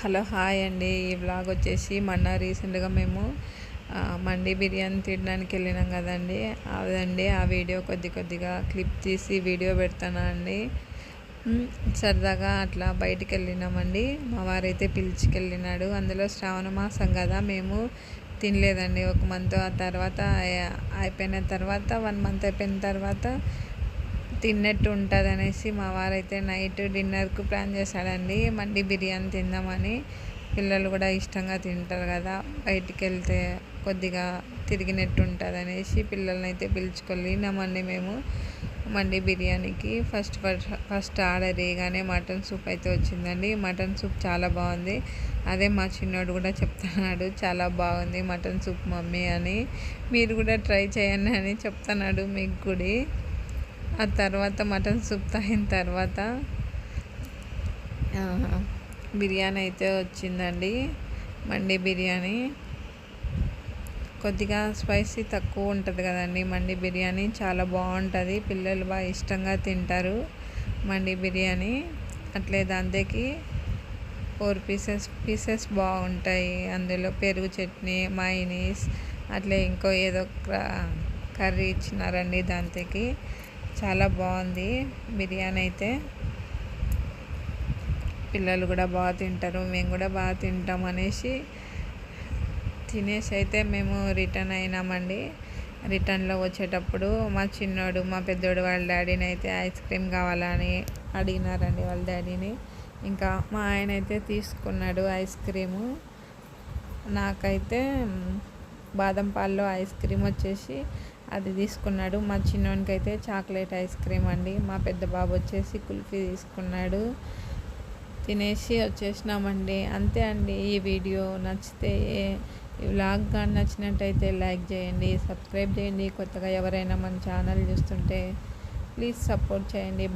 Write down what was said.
Hello hi అండి. ఈ vlog వచ్చేసి మొన్న రీసెంట్గా మేము మండి బిర్యానీ తినడానికి వెళ్ళినాం కదండి. అదండి ఆ వీడియో కొద్దిగా క్లిప్ తీసి వీడియో పెడతానా అండి. సరదాగా అట్లా బయటికి వెళ్ళినామండి. మా వారైతే పిలుచుకెళ్ళినాడు. అందులో శ్రావణ మాసం కదా, మేము తినలేదండి ఒక మంత్. ఆ తర్వాత అయిపోయిన తర్వాత 1 మంత్ అయిపోయిన తర్వాత తిన్నట్టు ఉంటుంది అనేసి మా వారైతే నైట్ డిన్నర్కు ప్లాన్ చేశాడండి. మండి బిర్యానీ తిందామని. పిల్లలు కూడా ఇష్టంగా తింటారు కదా, బయటికి వెళ్తే కొద్దిగా తిరిగినట్టు ఉంటుంది అనేసి పిల్లల్ని అయితే పిలుచుకెళ్ళినామండి మేము మండి బిర్యానీకి. ఫస్ట్ ఆర్డర్ చేయగానే మటన్ సూప్ అయితే వచ్చిందండి. మటన్ సూప్ చాలా బాగుంది. అదే మా చిన్నోడు కూడా చెప్తున్నాడు, చాలా బాగుంది మటన్ సూప్ మమ్మీ అని. మీరు కూడా ట్రై చేయండి అని చెప్తున్నాడు మీకు కూడా. ఆ తర్వాత మటన్ సూప్ తాగిన తర్వాత బిర్యానీ అయితే వచ్చిందండి. మండి బిర్యానీ కొద్దిగా స్పైసీ తక్కువ ఉంటుంది కదండి. మండి బిర్యానీ చాలా బాగుంటుంది, పిల్లలు బాగా ఇష్టంగా తింటారు మండి బిర్యానీ. అట్లే దాంతోకి 4 పీసెస్ బాగుంటాయి. అందులో పెరుగు చట్నీ, మైనీస్, అట్లే ఇంకో ఏదో కర్రీ ఇచ్చినారండి. దాంతోకి చాలా బాగుంది బిర్యానీ అయితే. పిల్లలు కూడా బాగా తింటారు, మేము కూడా బాగా తింటాం అనేసి తినేసి అయితే మేము రిటర్న్ అయినామండి. రిటర్న్లో వచ్చేటప్పుడు మా చిన్నోడు మా పెద్దోడు వాళ్ళ డాడీని అయితే ఐస్ క్రీమ్ కావాలని అడిగినారండి వాళ్ళ డాడీని. ఇంకా మా ఆయన అయితే తీసుకున్నాడు ఐస్ క్రీము. నాకైతే బాదం పాల్లో ఐస్ క్రీమ్ వచ్చేసి అది తీసుకున్నాడు. మా చిన్నోనికి అయితే చాక్లెట్ ఐస్ క్రీమ్ అండి. మా పెద్ద బాబు వచ్చేసి కుల్ఫీ తీసుకున్నాడు. తినేసి వచ్చేసినామండి. అంతే అండి. ఈ వీడియో నచ్చితే, ఈ వ్లాగ్ కానీ నచ్చినట్టయితే లైక్ చేయండి, సబ్స్క్రైబ్ చేయండి. కొత్తగా ఎవరైనా మన ఛానల్ చూస్తుంటే ప్లీజ్ సపోర్ట్ చేయండి.